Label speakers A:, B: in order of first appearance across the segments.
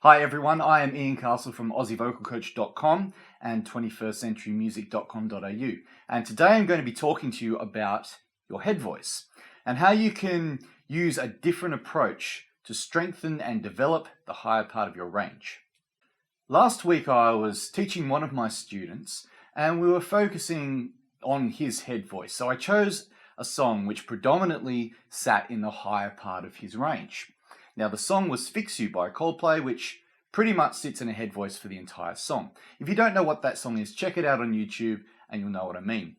A: Hi everyone, I am Ian Castle from AussieVocalCoach.com and 21stCenturyMusic.com.au, and today I'm going to be talking to you about your head voice and how you can use a different approach to strengthen and develop the higher part of your range. Last week I was teaching one of my students and we were focusing on his head voice, so I chose a song which predominantly sat in the higher part of his range. Now the song was Fix You by Coldplay, which pretty much sits in a head voice for the entire song. If you don't know what that song is, check it out on YouTube and you'll know what I mean.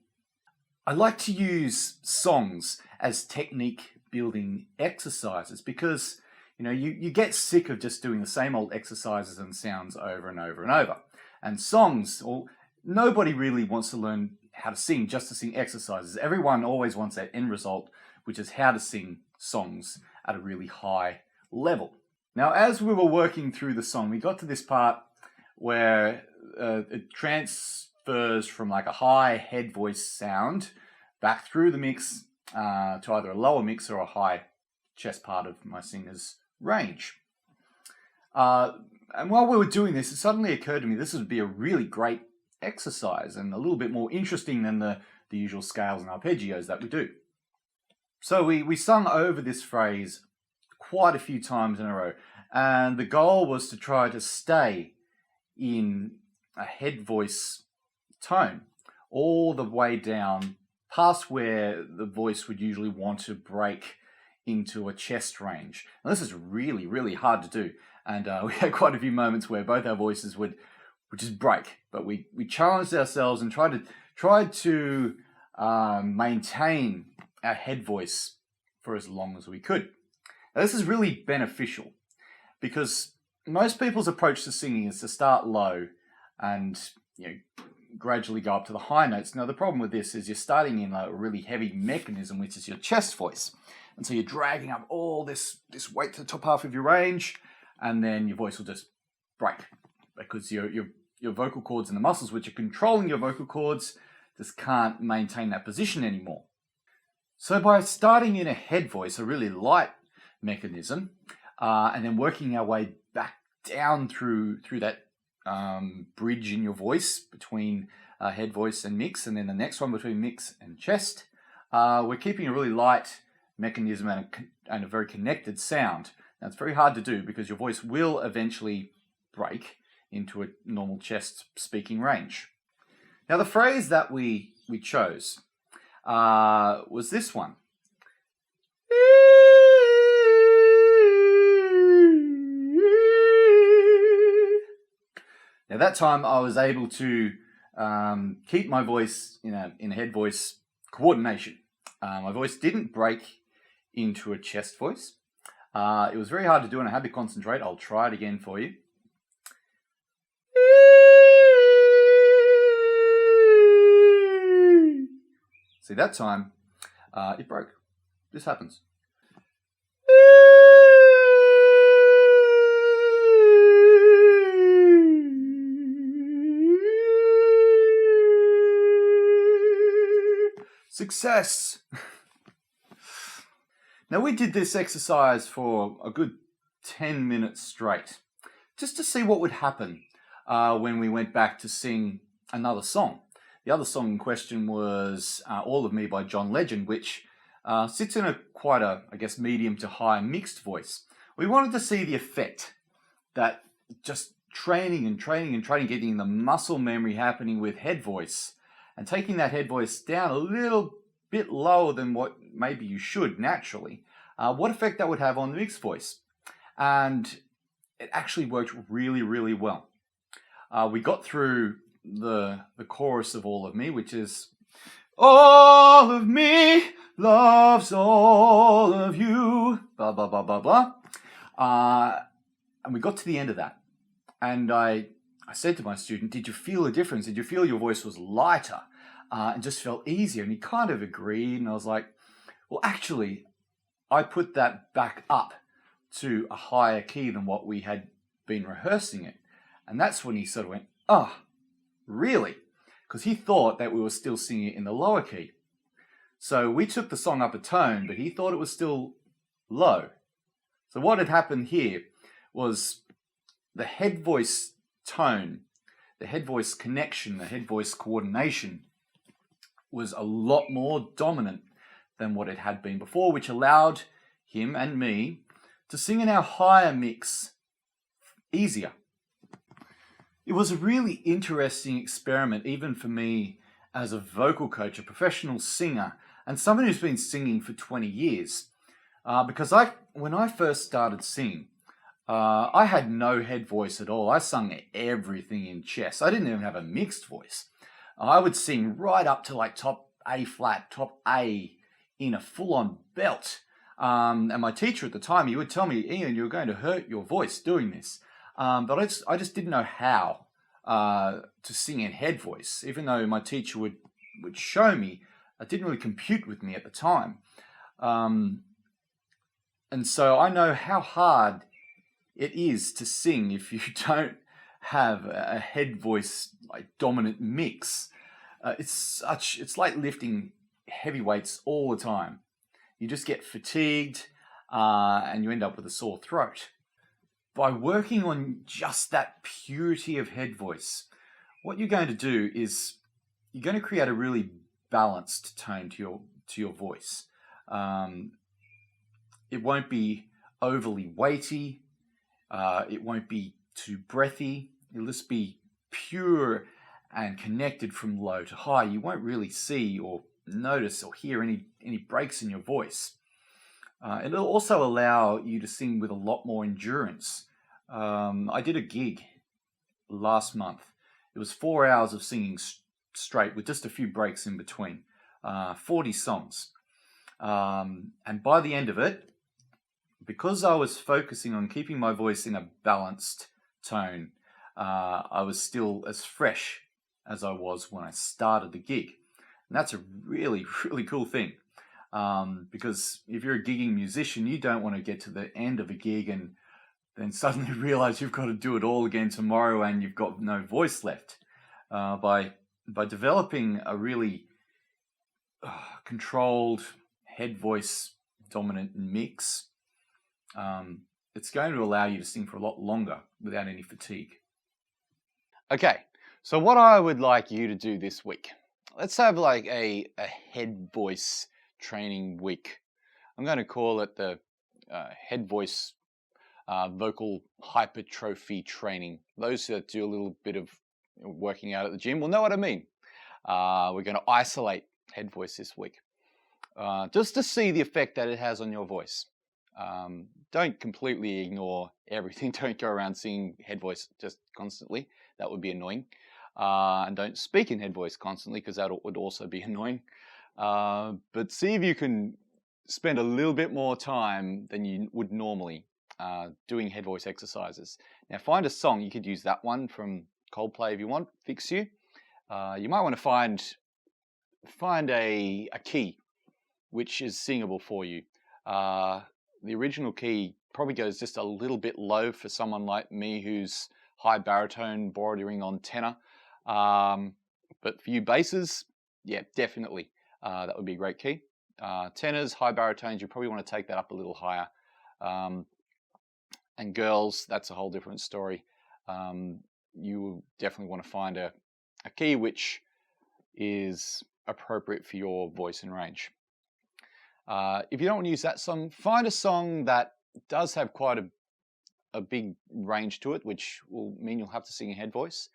A: I like to use songs as technique building exercises because you get sick of just doing the same old exercises and sounds over and over and over. And songs, nobody really wants to learn how to sing just to sing exercises. Everyone always wants that end result, which is how to sing songs at a really high level. Now, as we were working through the song, we got to this part where it transfers from like a high head voice sound back through the mix to either a lower mix or a high chest part of my singer's range. And while we were doing this, it suddenly occurred to me this would be a really great exercise and a little bit more interesting than the usual scales and arpeggios that we do. So we sung over this phrase quite a few times in a row, and the goal was to try to stay in a head voice tone all the way down past where the voice would usually want to break into a chest range. Now this is really, really hard to do, and we had quite a few moments where both our voices would just break, but we challenged ourselves and tried to maintain our head voice for as long as we could. Now, this is really beneficial because most people's approach to singing is to start low and gradually go up to the high notes. Now the problem with this is you're starting in a really heavy mechanism, which is your chest voice, and so you're dragging up all this weight to the top half of your range, and then your voice will just break because your vocal cords and the muscles which are controlling your vocal cords just can't maintain that position anymore. So by starting in a head voice, a really light mechanism, and then working our way back down through that bridge in your voice between head voice and mix, and then the next one between mix and chest, we're keeping a really light mechanism and a very connected sound. Now it's very hard to do because your voice will eventually break into a normal chest speaking range. Now the phrase that we chose was this one. Now that time I was able to keep my voice in a head voice coordination. My voice didn't break into a chest voice. It was very hard to do and I had to concentrate. I'll try it again for you. See, that time it broke. This happens. Success! Now we did this exercise for a good 10 minutes straight, just to see what would happen when we went back to sing another song. The other song in question was All of Me by John Legend, which sits in quite a, I guess, medium to high mixed voice. We wanted to see the effect that just training, getting the muscle memory happening with head voice, and taking that head voice down a little bit lower than what maybe you should naturally, what effect that would have on the mixed voice. And it actually worked really, really well. We got through the chorus of All of Me, which is all of me loves all of you, blah, blah, blah, blah, blah. And we got to the end of that. And I said to my student, did you feel a difference? Did you feel your voice was lighter and just felt easier? And he kind of agreed. And I was like, well, actually, I put that back up to a higher key than what we had been rehearsing it. And that's when he sort of went, oh, really? Because he thought that we were still singing it in the lower key. So we took the song up a tone, but he thought it was still low. So what had happened here was the head voice tone, the head voice connection, the head voice coordination was a lot more dominant than what it had been before, which allowed him and me to sing in our higher mix easier. It was a really interesting experiment, even for me as a vocal coach, a professional singer, and someone who's been singing for 20 years. Because when I first started singing, I had no head voice at all. I sung everything in chest. I didn't even have a mixed voice. I would sing right up to like top A flat, top A in a full-on belt. And my teacher at the time, he would tell me, Ian, you're going to hurt your voice doing this. But I just didn't know how to sing in head voice. Even though my teacher would show me, it didn't really compute with me at the time. And so I know how hard it is to sing if you don't have a head voice like dominant mix. It's like lifting heavy weights all the time. You just get fatigued and you end up with a sore throat. By working on just that purity of head voice, what you're going to do is you're going to create a really balanced tone to your voice. It won't be overly weighty. It won't be too breathy. It'll just be pure and connected from low to high. You won't really see or notice or hear any breaks in your voice. It'll also allow you to sing with a lot more endurance. I did a gig last month. It was 4 hours of singing straight with just a few breaks in between, 40 songs. And by the end of it, because I was focusing on keeping my voice in a balanced tone, I was still as fresh as I was when I started the gig. And that's a really, really cool thing. Because if you're a gigging musician, you don't want to get to the end of a gig and then suddenly realize you've got to do it all again tomorrow and you've got no voice left. By developing a really controlled head voice dominant mix, it's going to allow you to sing for a lot longer without any fatigue. Okay, so what I would like you to do this week, let's have like a head voice training week. I'm going to call it the head voice vocal hypertrophy training. Those that do a little bit of working out at the gym will know what I mean. We're going to isolate head voice this week, just to see the effect that it has on your voice. Don't completely ignore everything. Don't go around singing head voice just constantly. That would be annoying. And don't speak in head voice constantly, because that would also be annoying. But see if you can spend a little bit more time than you would normally doing head voice exercises. Now find a song. You could use that one from Coldplay if you want, Fix You. You might want to find a key which is singable for you. The original key probably goes just a little bit low for someone like me who's high baritone bordering on tenor. But for you basses, yeah, definitely. That would be a great key. Tenors, high baritones, you probably want to take that up a little higher. And girls, that's a whole different story. You definitely want to find a key which is appropriate for your voice and range. If you don't want to use that song, find a song that does have quite a big range to it, which will mean you'll have to sing a head voice.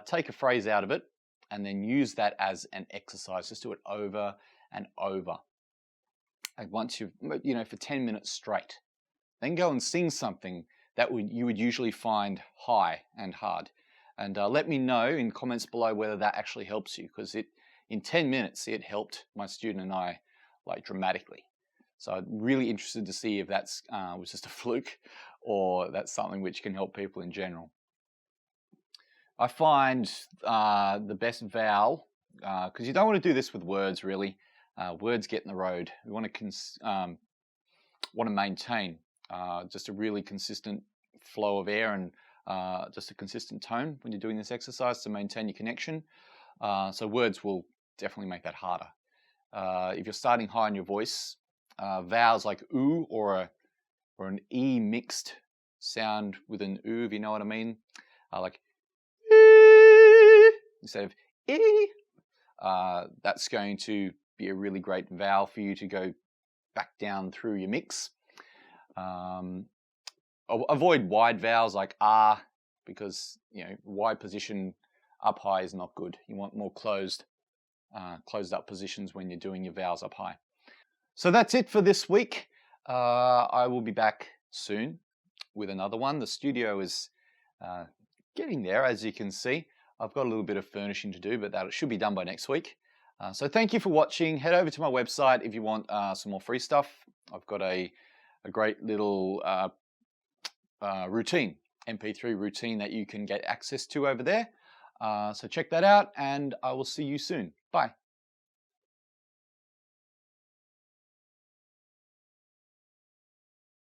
A: Take a phrase out of it and then use that as an exercise. Just do it over and over. And once you've, for 10 minutes straight, then go and sing something that you would usually find high and hard. And let me know in comments below whether that actually helps you, because in 10 minutes, it helped my student and I like dramatically. So I'm really interested to see if that's was just a fluke or that's something which can help people in general. I find the best vowel, because you don't want to do this with words really. Words get in the road. We want to maintain just a really consistent flow of air and just a consistent tone when you're doing this exercise to maintain your connection. So words will definitely make that harder. If you're starting high in your voice, vowels like oo or an E mixed
B: sound with an oo, if you know what I mean, like instead of ee. That's going to be a really great vowel for you to go back down through your mix. Avoid wide vowels like ah, because wide position up high is not good. You want more closed up positions when you're doing your vowels up high. So that's it for this week. I will be back soon with another one. The studio is getting there, as you can see. I've got a little bit of furnishing to do, but that should be done by next week. So thank you for watching. Head over to my website if you want some more free stuff. I've got a great little routine, MP3 routine that you can get access to over there. So check that out, and I will see you soon. Bye.